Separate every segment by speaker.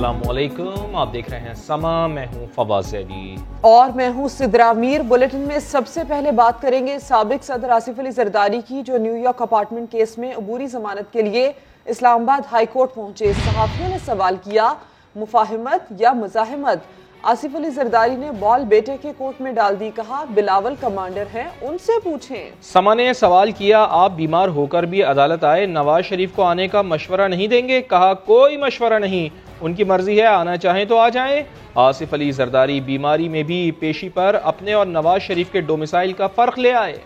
Speaker 1: السلام علیکم، آپ دیکھ رہے ہیں سما، میں ہوں فواز زیدی
Speaker 2: اور میں ہوں سدرا میر۔ بلیٹن میں سب سے پہلے بات کریں گے سابق صدر آصف علی زرداری کی، جو نیو یارک اپارٹمنٹ کیس میں عبوری ضمانت کے لیے اسلام آباد ہائی کورٹ پہنچے۔ صحافیوں نے سوال کیا، مفاہمت یا مزاحمت؟ آصف علی زرداری نے بال بیٹے کے کورٹ میں ڈال دی، کہا بلاول کمانڈر ہیں، ان سے پوچھیں۔
Speaker 1: سما نے سوال کیا، آپ بیمار ہو کر بھی عدالت آئے، نواز شریف کو آنے کا مشورہ نہیں دیں گے؟ کہا کوئی مشورہ نہیں، ان کی مرضی ہے، آنا چاہیں تو آ جائیں۔ آصف علی زرداری بیماری میں بھی پیشی پر اپنے اور نواز شریف کے ڈومیسائل کا فرق لے آئے۔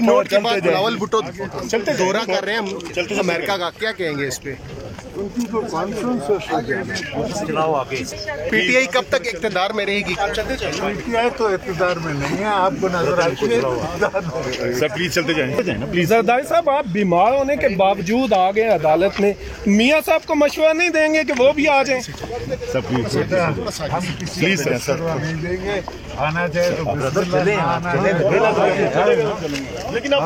Speaker 3: نوٹ کے بعد بلاول بھٹو دورہ کر رہے ہیں امریکہ کا، کیا کہیں گے اس پہ؟ پی ٹی آئی کب تک اقتدار میں رہے گی؟
Speaker 4: پی ٹی آئی تو اقتدار میں نہیں ہے، آپ کو نظر آتی ہے۔
Speaker 5: سر پلیز چلتے جائیں نا پلیز۔ زرداری صاحب آپ بیمار ہونے کے باوجود آ گئے عدالت میں، میاں صاحب کو مشورہ نہیں دیں گے کہ وہ بھی آ جائیں؟
Speaker 4: سر پلیز پلیز سر نہیں دیں گے، آنا چاہے تو
Speaker 5: لیکن آپ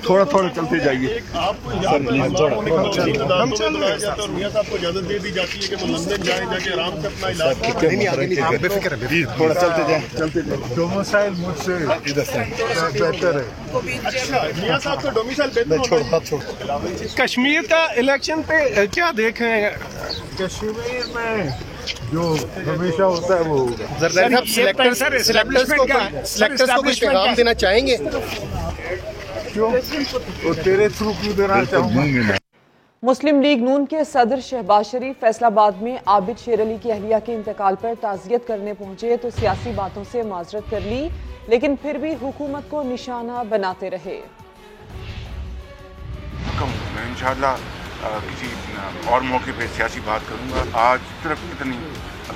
Speaker 4: تھوڑا تھوڑا چلتے جائیے۔
Speaker 5: ہم چل رہے ہیں اور میاں صاحب کو اجازت دے دی جاتی ہے کہ وہ لندن جائیں، جا کے آرام سے اپنا علاج
Speaker 4: بے فکر ہے، تھوڑا چلتے جائیں۔ ڈومیسائل مجھ سے بہتر ہے۔
Speaker 5: میاں صاحب تو ڈومیسائل بہتر۔ کشمیر کا الیکشن پہ کیا دیکھ رہے ہیں؟
Speaker 4: کشمیر میں جو ہمیشہ ہوتا ہے وہ ہوگا۔
Speaker 3: زرداری صاحب سلیکٹرز کو کچھ پیغام دینا چاہیں گے؟
Speaker 4: کیوں؟ وہ تیرے تھرو کیوں دینا چاہوں گا؟
Speaker 2: مسلم لیگ نون کے صدر شہباز شریف فیصل آباد میں عابد شیر علی کی اہلیہ کے انتقال پر تعزیت کرنے پہنچے تو سیاسی باتوں سے معذرت کر لی، لیکن پھر بھی حکومت کو نشانہ بناتے رہے۔
Speaker 6: میں انشاءاللہ کسی اور موقع پہ سیاسی بات کروں گا، آج صرف اتنی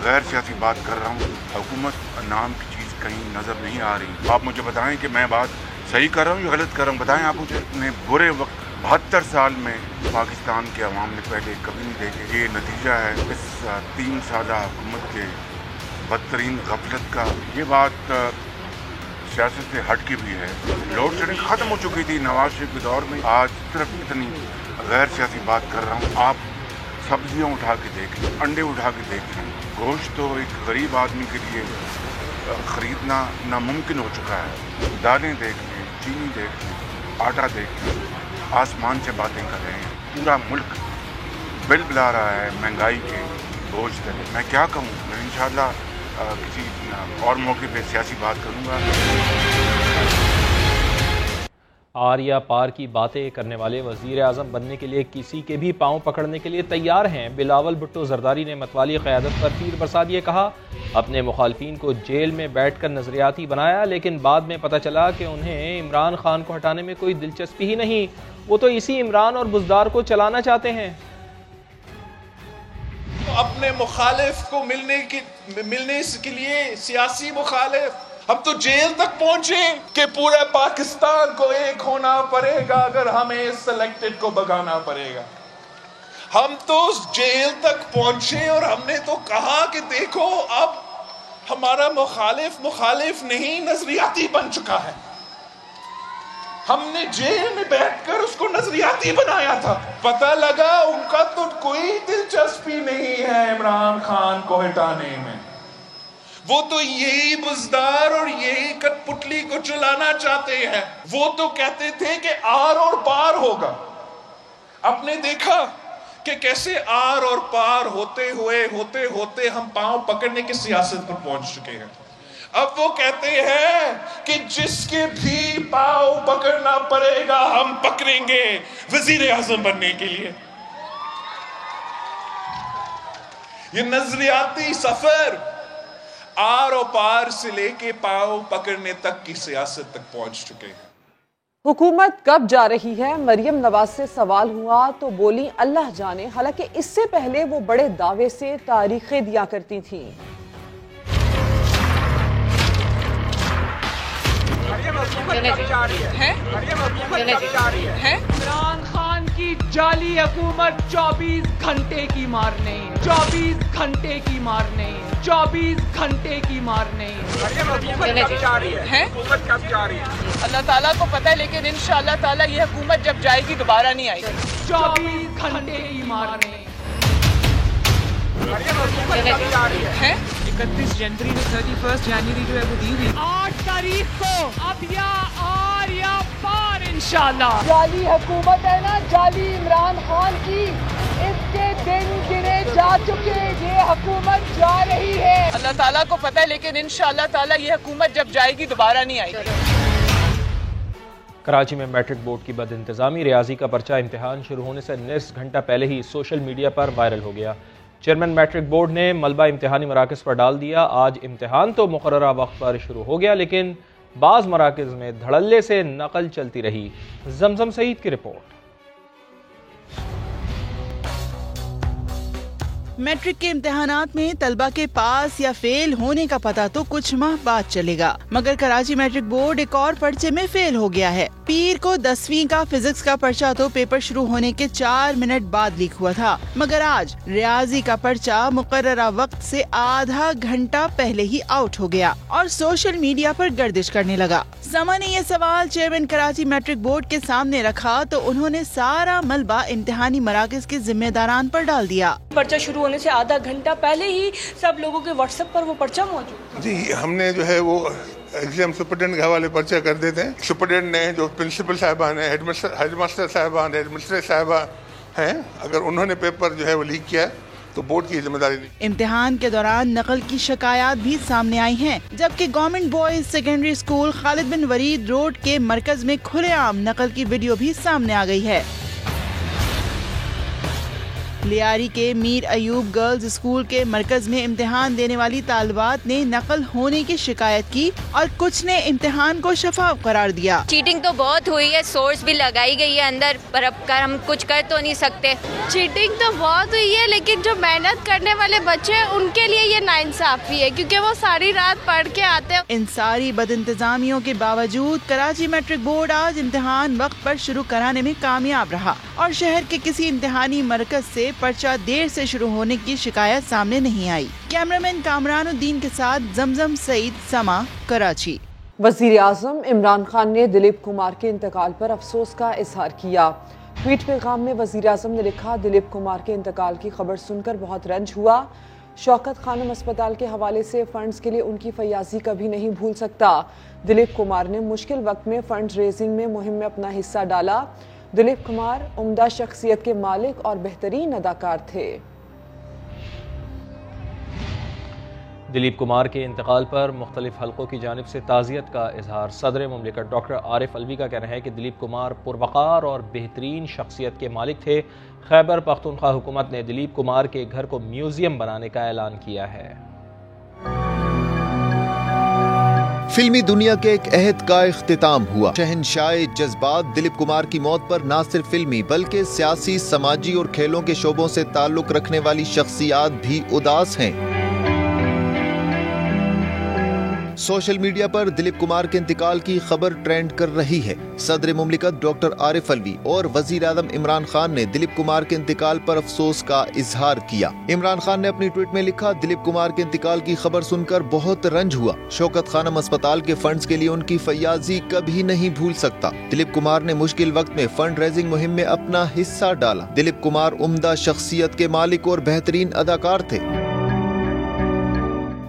Speaker 6: غیر سیاسی بات کر رہا ہوں۔ حکومت نام کی چیز کہیں نظر نہیں آ رہی۔ آپ مجھے بتائیں کہ میں بات صحیح کر رہا ہوں یا غلط کر رہا ہوں، بتائیں آپ مجھے۔ اتنے برے وقت 72 سال میں پاکستان کے عوام نے پہلے کبھی نہیں دیکھے۔ یہ نتیجہ ہے اس 3 سالہ حکومت کے بدترین غفلت کا۔ یہ بات سیاست سے ہٹ کے بھی ہے۔ لوڈ شیڈنگ ختم ہو چکی تھی نواز شریف کے دور میں، آج صرف اتنی غیر سیاسی بات کر رہا ہوں۔ آپ سبزیاں اٹھا کے دیکھ لیں، انڈے اٹھا کے دیکھ لیں، گوشت تو ایک غریب آدمی کے لیے خریدنا ناممکن ہو چکا ہے۔ دالیں دیکھ لیں، چینی دیکھ لیں، آٹا دیکھ لیں، آسمان سے باتیں کر رہے ہیں۔ پورا ملک بل بلا رہا ہے مہنگائی کے بوجھ تلے۔ میں کیا کہوں؟ میں انشاءاللہ کسی اور موقع پہ سیاسی بات کروں گا۔
Speaker 1: آریا پار کی باتیں کرنے والے وزیر اعظم بننے کے لیے کسی کے بھی پاؤں پکڑنے کے لیے تیار ہیں۔ بلاول بھٹو زرداری نے متوالی قیادت پر تیر برسا دیے، کہا اپنے مخالفین کو جیل میں بیٹھ کر نظریاتی بنایا، لیکن بعد میں پتہ چلا کہ انہیں عمران خان کو ہٹانے میں کوئی دلچسپی ہی نہیں، وہ تو اسی عمران اور بزدار کو چلانا چاہتے ہیں۔
Speaker 7: اپنے مخالف کو ملنے کے لیے سیاسی مخالف، ہم تو جیل تک پہنچے کہ پورے پاکستان کو ایک ہونا پڑے گا اگر ہمیں سلیکٹڈ کو بگانا پڑے گا۔ ہم تو جیل تک پہنچے اور ہم نے تو کہا کہ دیکھو اب ہمارا مخالف نہیں، نظریاتی بن چکا ہے۔ ہم نے جیل میں بیٹھ کر اس کو نظریاتی بنایا تھا، پتہ لگا ان کا تو کوئی دلچسپی نہیں ہے عمران خان کو ہٹانے میں، وہ تو یہی بزدار اور یہی کٹ پتلی کو چلانا چاہتے ہیں۔ وہ تو کہتے تھے کہ آر اور پار ہوگا، آپ نے دیکھا کہ کیسے آر اور پار ہوتے ہوتے ہم پاؤں پکڑنے کی سیاست پر پہنچ چکے ہیں۔ اب وہ کہتے ہیں کہ جس کے بھی پاؤں پکڑنا پڑے گا ہم پکڑیں گے وزیر اعظم بننے کے لیے۔ یہ نظریاتی سفر آر و پار سے لے کے پاؤں پکڑنے تک کی سیاست تک پہنچ چکے ہیں۔
Speaker 2: حکومت کب جا رہی ہے؟ مریم نواز سے سوال ہوا تو بولی اللہ جانے، حالانکہ اس سے پہلے وہ بڑے دعوے سے تاریخیں دیا کرتی تھیں۔
Speaker 8: عمران خان کی جعلی حکومت 24 گھنٹے کی مار نہیں، 24 گھنٹے کی مار نہیں، 24 گھنٹے کی مار نہیں۔
Speaker 9: اللہ تعالیٰ کو پتہ ہے، لیکن انشاءاللہ تعالیٰ یہ حکومت جب جائے گی دوبارہ نہیں آئے گی۔
Speaker 8: 24 گھنٹے کی مار نہیں۔
Speaker 9: 31 जनवरी से 31 जनवरी जो है वो दी हुई
Speaker 8: 8 तारीख को अब या आर या पार इंशाल्लाह।
Speaker 10: जाली हुकूमत है ना, जाली इमरान खान की, इसके दिन गिने जा चुके, ये हुकूमत जा रही है।
Speaker 9: अल्लाह ताला को पता है, लेकिन इंशाल्लाह ताला ये हुकूमत जब जाएगी दोबारा नहीं आएगी।
Speaker 1: कराची में मैट्रिक बोर्ड की बदइंतजामी, रियाजी का पर्चा इम्तिहान शुरू होने से निस घंटा पहले ही सोशल मीडिया पर वायरल हो गया। चेयरमैन मैट्रिक बोर्ड ने मलबा इम्तिहानी मराकज़ पर डाल दिया। आज इम्तिहान तो मुकर्ररा वक्त पर शुरू हो गया, लेकिन बाज़ मराकज़ में धड़ल्ले से नकल चलती रही। जमजम सईद की रिपोर्ट।
Speaker 11: मैट्रिक के इम्तिहानात में तलबा के पास या फेल होने का पता तो कुछ माह बाद चलेगा, मगर कराची मैट्रिक बोर्ड एक और पर्चे में फेल हो गया है। पीर को 10वीं का फिजिक्स का पर्चा तो पेपर शुरू होने के 4 मिनट बाद लीक हुआ था, मगर आज रियाजी का पर्चा मुकर्ररा वक्त से आधा घंटा पहले ही आउट हो गया और सोशल मीडिया पर गर्दिश करने लगा। समा ने यह सवाल चेयरमैन कराची मैट्रिक बोर्ड के सामने रखा तो उन्होंने सारा मलबा इम्तिहानी मराकज़ के जिम्मेदारान पर डाल दिया।
Speaker 10: पर्चा शुरू होने से आधा घंटा पहले ही सब लोगों के व्हाट्सएप पर वो पर्चा मौजूद।
Speaker 6: जी, हमने जो है वो एग्जाम सुपरटेंडेंट के हवाले पर्चा कर देते हैं। सुपरटेंडेंट ने जो प्रिंसिपल साहिबान है, हेडमास्टर साहिबान, हेडमिस्ट्रेस साहिबा हैं, अगर उन्होंने पेपर जो है वो लीक किया तो बोर्ड की जिम्मेदारी नहीं।
Speaker 11: इम्तिहान के दौरान नकल की शिकायत भी सामने आई हैं, जबकि government boys secondary school Khalid bin Waleed road के मरकज में खुलेआम नकल की वीडियो भी सामने आ गई है। लियारी के मीर अयूब गर्ल्स स्कूल के मरकज में इम्तिहान देने वाली तालिबात ने नकल होने की शिकायत की और कुछ ने इम्तिहान को शफाफ करार दिया।
Speaker 12: चीटिंग तो बहुत हुई है, सोर्स भी लगाई गई है अंदर, पर अब कर हम कुछ कर तो नहीं सकते।
Speaker 13: चीटिंग तो बहुत हुई है, लेकिन जो मेहनत करने वाले बच्चे हैं उनके लिए ये नाइंसाफी है, क्योंकि वो सारी रात पढ़ के आते हैं।
Speaker 11: इन सारी बदइंतजामियों के बावजूद कराची मैट्रिक बोर्ड आज इम्तिहान वक्त पर शुरू कराने में कामयाब रहा और शहर के किसी इम्तिहानी मरकज से पर्चा देर से शुरू होने की शिकायत सामने नहीं आई। कैमरामैन कामरानुद्दीन के साथ जमजम सईद, समा, कराची।
Speaker 2: वज़ीर आज़म इमरान खान ने दिलीप कुमार के इंतकाल पर अफसोस का इजहार किया। ट्वीट पैगाम में वज़ीर आज़म ने लिखा, दिलीप कुमार के इंतकाल की खबर सुनकर बहुत रंज हुआ। शौकत खानम अस्पताल के हवाले से फंड्स के लिए उनकी फयाजी कभी नहीं भूल सकता। दिलीप कुमार ने मुश्किल वक्त में फंड रेजिंग में मुहिम में अपना हिस्सा डाला। दिलीप कुमार उम्दा शख्सियत के मालिक और बेहतरीन अदाकार थे।
Speaker 1: दिलीप कुमार के इंतकाल पर मुख्तलिफ हलकों की जानिब से ताज़ियत का इजहार। सदर मुमलिकत डॉक्टर आरिफ अलवी का कहना है कि दिलीप कुमार पुरवकार और बेहतरीन शख्सियत के मालिक थे। खैबर पख्तूनख्वा हुकूमत ने दिलीप कुमार के घर को म्यूजियम बनाने का ऐलान किया है।
Speaker 14: फिल्मी दुनिया के एक अहद का इख्तिताम हुआ। शहनशाह जज्बात दिलीप कुमार की मौत पर न सिर्फ फिल्मी बल्कि सियासी, समाजी और खेलों के शोबों से ताल्लुक रखने वाली शख्सियात भी उदास हैं। सोशल मीडिया पर दिलीप कुमार के इंतकाल की खबर ट्रेंड कर रही है। सदर मुमलिकत डॉक्टर आरिफ अलवी और वजीर आज़म इमरान खान ने दिलीप कुमार के इंतकाल पर अफसोस का इजहार किया। इमरान खान ने अपनी ट्वीट में लिखा, दिलीप कुमार के इंतकाल की खबर सुनकर बहुत रंज हुआ। शौकत खानम अस्पताल के फंड्स के लिए उनकी फयाजी कभी नहीं भूल सकता। दिलीप कुमार ने मुश्किल वक्त में फंड रेजिंग मुहिम में अपना हिस्सा डाला। दिलीप कुमार उम्दा शख्सियत के मालिक और बेहतरीन अदाकार थे।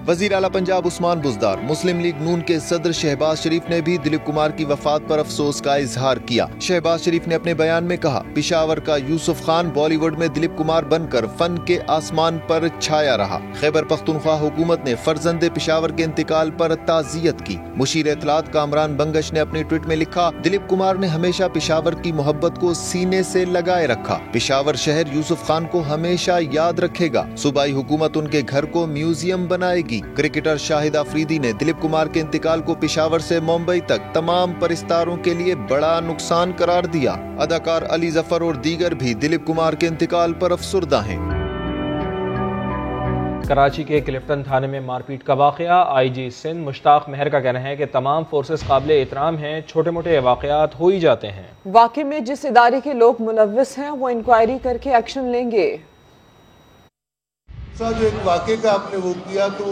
Speaker 14: वजीर आला पंजाब उस्मान बुज़दार, मुस्लिम लीग नून के सदर शहबाज शरीफ ने भी दिलीप कुमार की वफात पर अफसोस का इजहार किया। शहबाज शरीफ ने अपने बयान में कहा, पेशावर का यूसुफ खान बॉलीवुड में दिलीप कुमार बनकर फन के आसमान पर छाया रहा। खैबर पख्तूनख्वा हुकूमत ने फर्जंदे पेशावर के इंतकाल पर ताज़ियत की। मुशीर इत्तलात कामरान बंगश ने अपनी ट्वीट में लिखा, दिलीप कुमार ने हमेशा पेशावर की मोहब्बत को सीने से लगाए रखा। पेशावर शहर यूसुफ खान को हमेशा याद रखेगा। सूबाई हुकूमत उनके घर को म्यूजियम बनाएगी। क्रिकेटर शाहिद अफरीदी ने दिलीप कुमार के इंतकाल को पेशावर से मुंबई तक तमाम परिस्तारों के लिए बड़ा नुकसान करार दिया। अदाकार अली जफर और दीगर भी दिलीप कुमार के इंतकाल पर अफसुर्दा हैं।
Speaker 1: कराची के क्लिफ्टन थाने में मारपीट का वाकया। IG सिंध मुश्ताक मेहर का कहना है कि तमाम फोर्सेस काबिल एहतराम हैं, छोटे मोटे वाकयात हो ही जाते हैं।
Speaker 2: वाकई में जिस इदारे के लोग मुलव्विस हैं वो इंक्वायरी करके एक्शन लेंगे।
Speaker 3: जो एक वाक़े का आपने वो किया तो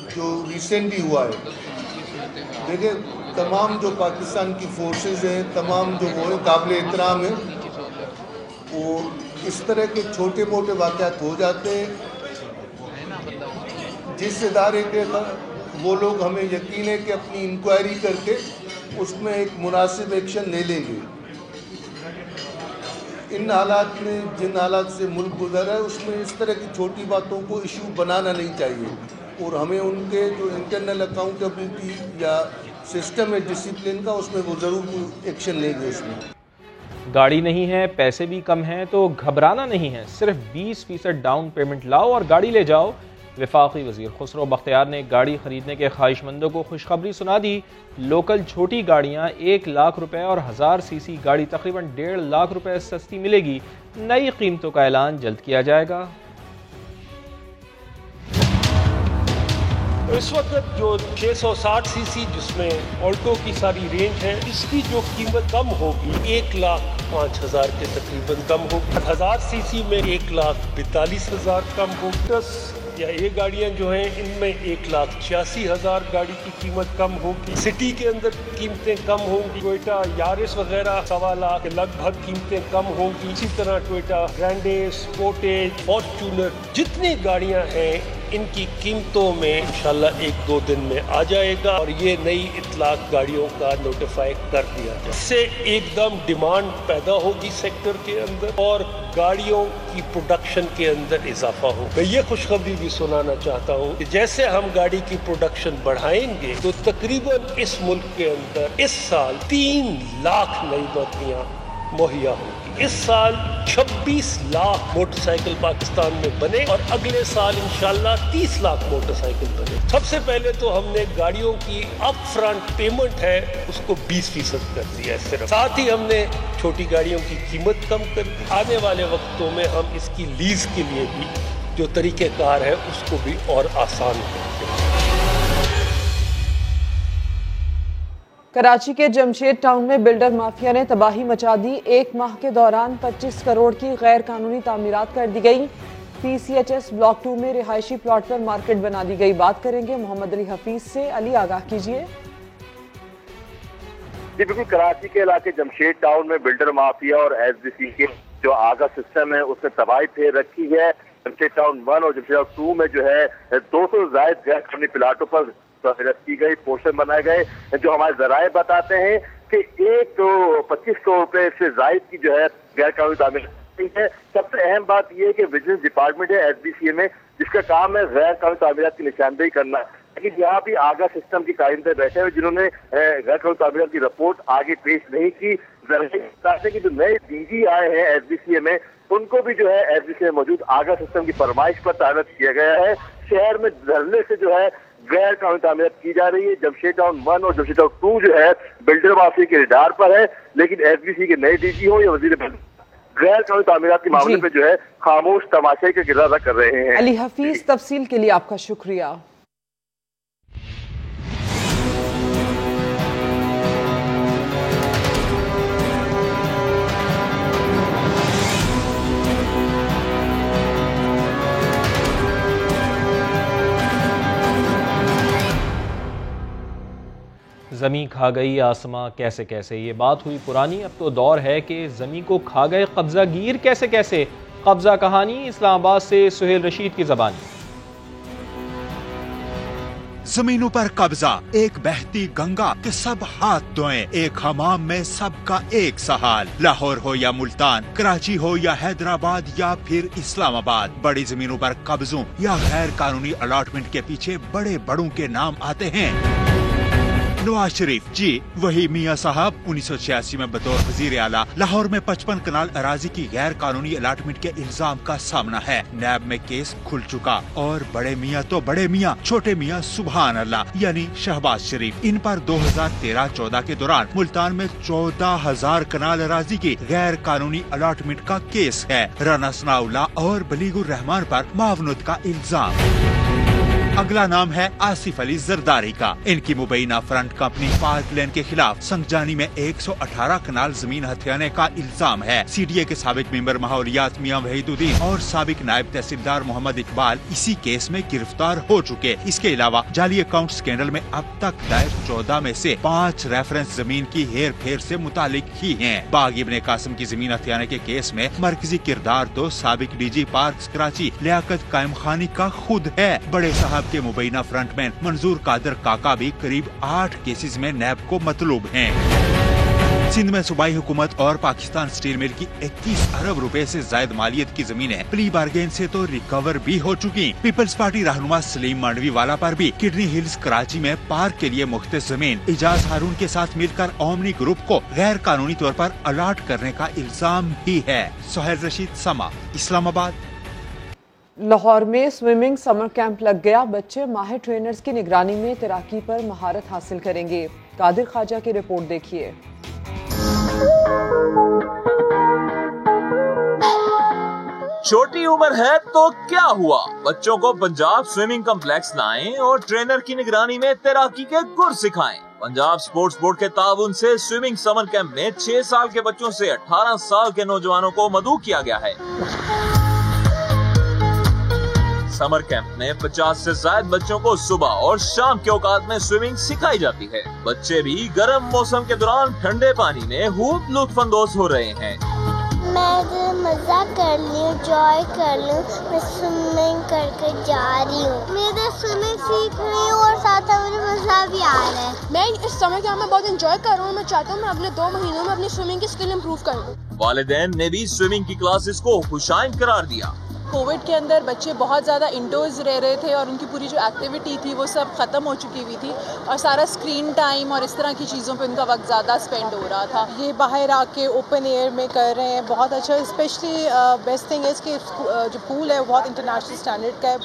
Speaker 3: जो रिसेंटली हुआ है, देखिए तमाम जो पाकिस्तान की फोर्सेस हैं, तमाम जो वो काबिल एहतराम है, वो इस तरह के छोटे मोटे वाक़यात हो जाते हैं जिस इदारे के वो लोग हमें यकीन है कि अपनी इंक्वायरी करके उसमें एक मुनासिब एक्शन ले लेंगे। इन हालात में जिन हालात से मुल्क गुजरा है उसमें इस तरह की छोटी बातों को इशू बनाना नहीं चाहिए और हमें उनके जो इंटरनल अकाउंटेबिलिटी या सिस्टम है डिसिप्लिन का उसमें वो ज़रूर एक्शन लेंगे। उसमें
Speaker 1: गाड़ी नहीं है, पैसे भी कम हैं तो घबराना नहीं है, सिर्फ 20% डाउन पेमेंट लाओ और गाड़ी ले जाओ। वफाकी वजीर खुसरो बख्तियार ने गाड़ी खरीदने के ख्वाहिशमंदों को खुशखबरी सुना दी। लोकल छोटी गाड़ियां 1 लाख रुपए और 1000 सीसी गाड़ी तकरीबन 1.5 लाख रुपए सस्ती मिलेगी। नई कीमतों का ऐलान जल्द किया जाएगा।
Speaker 5: इस वक्त जो 660 सीसी जिसमें ऑल्टो की सारी रेंज है, इसकी जो कीमत कम होगी 1,05,000 के तकरीबन कम होगी। 1000 सीसी में 1,42,000 कम होगी। 10 या ये गाड़ियाँ जो हैं इनमें 1,86,000 गाड़ी की कीमत कम होगी। सिटी के अंदर कीमतें कम होंगी। टोयोटा यारिस वगैरह 1.25 लाख के लगभग कीमतें कम होंगी। इसी तरह टोयोटा ग्रैंडे, स्पोर्टेज, फॉर्च्यूनर जितनी गाड़ियाँ हैं इनकी कीमतों में इंशाल्लाह 1-2 दिन में आ जाएगा और ये नई इतलाक गाड़ियों का नोटिफाई कर दिया जाए। इससे एकदम डिमांड पैदा होगी सेक्टर के अंदर और गाड़ियों की प्रोडक्शन के अंदर इजाफा हो। मैं ये खुशखबरी भी सुनाना चाहता हूँ कि जैसे हम गाड़ी की प्रोडक्शन बढ़ाएंगे तो तकरीबन इस मुल्क के अंदर इस साल 3 लाख नई नौकरियाँ मुहैया होगी। इस साल 26 लाख मोटरसाइकिल पाकिस्तान में बने और अगले साल इंशाल्लाह 30 लाख मोटरसाइकिल बने। सबसे पहले तो हमने गाड़ियों की अप फ्रंट पेमेंट है उसको 20% कर दिया है सिर्फ। साथ ही हमने छोटी गाड़ियों की कीमत कम कर दी। आने वाले वक्तों में हम इसकी लीज के लिए भी जो तरीक़ेकार है उसको भी और आसान करेंगे।
Speaker 2: कराची के जमशेद टाउन में बिल्डर माफिया ने तबाही मचा दी। 1 माह के दौरान 25 करोड़ की गैर कानूनी तामीरात कर दी गई। PCHS ब्लॉक 2 में रिहायशी प्लॉट पर मार्केट बना दी गई। बात करेंगे मोहम्मद अली हफीज से। अली, आगाह कीजिए।
Speaker 15: जी बिल्कुल, कराची के इलाके जमशेद टाउन में बिल्डर माफिया और SBC के जो आगा सिस्टम है उसने तबाही फेर रखी है। जमशेद टाउन 1 और जमशेद टाउन 2 में जो है 200 से ज्यादा गैर कानूनी प्लाटों पर की गई, पोस्टर बनाए गए। जो हमारे जराए बताते हैं कि 25 करोड़ रुपए से जायद की जो है गैर कानूनी तामीर है। सबसे अहम बात यह है कि विजिलेंस डिपार्टमेंट है SBCA में जिसका काम है गैर कानूनी तामीरात की निशानदेही करना। लेकिन यहाँ भी आगा सिस्टम की कायदे बैठे हुए जिन्होंने गैर कानूनी तामीरात की रिपोर्ट आगे पेश नहीं की। जराए की जो नए DG आए हैं SBCA में उनको भी जो है SBCA में मौजूद आगा सिस्टम की फरमाइश पर तैनात किया गया है। शहर में धरने से जो है गैर कानूनी तामीरात की जा रही है। जमशेद टाउन 1 और जमशेद टाउन 2 जो है बिल्डर माफिया के रडार पर है, लेकिन SBC के नए DG हो या वजीर गैर कानूनी तामीरात के मामले पे जो है खामोश तमाशे का किरदार अदा कर रहे हैं।
Speaker 2: अली हफीज, तफसील के लिए आपका शुक्रिया।
Speaker 1: ज़मीं खा गई आसमां कैसे कैसे, ये बात हुई पुरानी। अब तो दौर है कि ज़मीं को खा गए कब्जा गिर कैसे कैसे। कब्जा कहानी इस्लामाबाद से सुहेल रशीद की ज़बानी।
Speaker 16: जमीनों पर कब्जा, एक बहती गंगा के सब हाथ धोएं, एक हमाम में सबका एक सहाल। लाहौर हो या मुल्तान, कराची हो या हैदराबाद या फिर इस्लामाबाद, बड़ी जमीनों पर कब्जों या गैर कानूनी अलॉटमेंट के पीछे बड़े बड़ों के नाम आते हैं। नवाज शरीफ जी वही मियाँ साहब 1986 में बतौर वजीर आला लाहौर में 55 कनाल अराजी की गैर कानूनी अलॉटमेंट के इल्जाम का सामना है। नैब में केस खुल चुका और बड़े मियाँ तो बड़े मियाँ, छोटे मियाँ सुभान अल्लाह यानी शहबाज शरीफ, इन पर 2013-14 के दौरान मुल्तान में 14,000 कनाल अराजी की गैर कानूनी अलॉटमेंट का केस है। राना सनाउल्लाह और बलीगुर रहमान पर मावनत का इल्जाम। अगला नाम है आसिफ अली जरदारी का। इनकी मुबैना फ्रंट कंपनी पार्क लेन के खिलाफ संगजानी में 118 कनाल जमीन हथियाने का इल्जाम है। CDA के साबिक मेंबर माहौलियात मियां वहीदुद्दीन और साबिक नायब तहसीलदार मोहम्मद इकबाल इसी केस में गिरफ्तार हो चुके। इसके अलावा जाली अकाउंट स्कैंडल में अब तक दायर 14 में से 5 रेफरेंस जमीन की हेर फेर से मुतालिक ही हैं। बाग इब्ने कासिम की जमीन हथियाने के केस में मरकजी किरदार तो साबिक DG पार्क कराची लियाकत कायम खानी का खुद है। बड़े साहब पाक के मुबैना फ्रंटमैन मंजूर कादर काका भी करीब 8 केसेस में नैब को मतलूब हैं। सिंध में सूबाई हुकूमत और पाकिस्तान स्टील मिल की 21 अरब रुपए से जायद मालियत की जमीनें प्ली बार्गेन से तो रिकवर भी हो चुकी। पीपल्स पार्टी रहनुमा सलीम मांडवी वाला पर भी किडनी हिल्स कराची में पार्क के लिए मुख्तस जमीन इजाज हारून के साथ मिलकर ओमनी ग्रुप को गैर कानूनी तौर पर अलाट करने का इल्जाम भी है। सोहेल रशीद, समा, इस्लामाबाद।
Speaker 2: लाहौर में स्विमिंग समर कैंप लग गया। बच्चे माहिर ट्रेनर्स की निगरानी में तैराकी पर महारत हासिल करेंगे। कादिर ख्वाजा की रिपोर्ट देखिए।
Speaker 17: छोटी उम्र है तो क्या हुआ, बच्चों को पंजाब स्विमिंग कॉम्प्लेक्स लाएं और ट्रेनर की निगरानी में तैराकी के गुर सिखाएं। पंजाब स्पोर्ट्स बोर्ड के ताउन से स्विमिंग समर कैंप में 6 साल के बच्चों से 18 साल के नौजवानों को मदऊ किया गया है। समर कैंप में 50 से ज्यादा बच्चों को सुबह और शाम के औकात में स्विमिंग सिखाई जाती है। बच्चे भी गर्म मौसम के दौरान ठंडे पानी में खूब लुत्फानंदोज हो रहे हैं।
Speaker 18: मैं मजा कर रही हूँ, एंजॉय कर रही हूँ, मैं स्विमिंग करके जा रही हूँ। मैं इधर स्विमिंग सीख रही हूँ और साथ में मुझे मजा भी आ रहा है।
Speaker 19: मैं इस समय कैंप में बहुत एंजॉय कर रहा हूँ। मैं चाहता हूँ मैं अगले 2 महीनों में अपनी स्विमिंग की स्किल इम्प्रूव कर लूँ।
Speaker 17: वालिदैन ने भी स्विमिंग की क्लासेस को खुशाइन करार दिया।
Speaker 20: कोविड के अंदर बच्चे बहुत ज़्यादा इंडोर्स रह रहे थे और उनकी पूरी जो एक्टिविटी थी वो सब ख़त्म हो चुकी हुई थी और सारा स्क्रीन टाइम और इस तरह की चीज़ों पे उनका वक्त ज़्यादा स्पेंड हो रहा था। ये बाहर आके ओपन एयर में कर रहे हैं, बहुत अच्छा। स्पेशली बेस्ट थिंग है इसके जो पूल है वो बहुत इंटरनेशनल स्टैंडर्ड का है।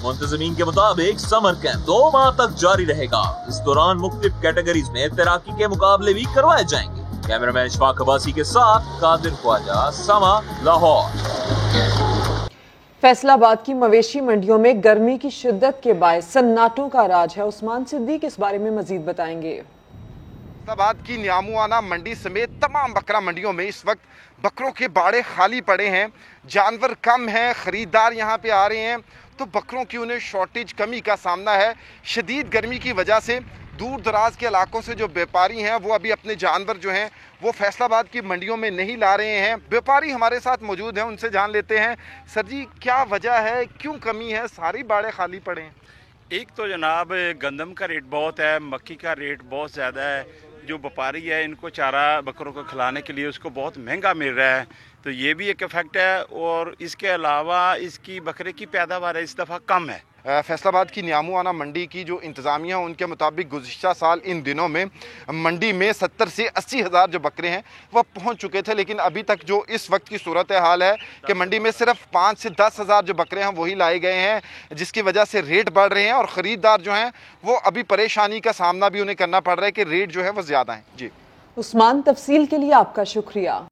Speaker 17: मुंतज़मीन के मुताबिक समर कैंप 2 माह तक जारी रहेगा। इस दौरान मुख्तलिफ कैटेगरीज में तैराकी के मुकाबले भी करवाए जाएंगे। कैमरामैन इशफाक अब्बासी के साथ कादिर ख्वाजा, समा, लाहौर।
Speaker 2: फैसलाबाद की मवेशी मंडियों में गर्मी की शिद्दत के बायस सन्नाटों का राज है। उस्मान सिद्दीक इस बारे में मजीद बताएंगे।
Speaker 21: फैसलाबाद की न्यामुआना मंडी समेत तमाम बकरा मंडियों में इस वक्त बकरों के बाड़े खाली पड़े हैं। जानवर कम हैं, खरीदार यहाँ पे आ रहे हैं तो बकरों की उन्हें शॉर्टेज कमी का सामना है। शदीद गर्मी की वजह से दूर दराज के इलाकों से जो व्यापारी हैं वो अभी अपने जानवर जो हैं वो फैसलाबाद की मंडियों में नहीं ला रहे हैं। व्यापारी हमारे साथ मौजूद हैं, उनसे जान लेते हैं। सर जी, क्या वजह है, क्यों कमी है, सारी बाड़े खाली पड़े हैं?
Speaker 22: एक तो जनाब गंदम का रेट बहुत है, मक्की का रेट बहुत ज़्यादा है। जो व्यापारी है इनको चारा बकरों को खिलाने के लिए उसको बहुत महंगा मिल रहा है, तो ये भी एक इफेक्ट है। और इसके अलावा इसकी बकरे की पैदावार इस दफ़ा कम है।
Speaker 21: फैसलाबाद की न्यामुआना मंडी की जो इंतज़ामिया है उनके मुताबिक गुज़िश्ता साल इन दिनों में मंडी में 70 से 80 हज़ार जो बकरे हैं वह पहुंच चुके थे, लेकिन अभी तक जो इस वक्त की सूरत हाल है कि मंडी में सिर्फ 5 से 10 हज़ार जो बकरे हैं वही लाए गए हैं, जिसकी वजह से रेट बढ़ रहे हैं और ख़रीदार जो हैं वो अभी परेशानी का सामना भी उन्हें करना पड़ रहा है कि रेट जो है वो ज़्यादा है। जी
Speaker 2: उस्मान, तफसील के लिए आपका शुक्रिया।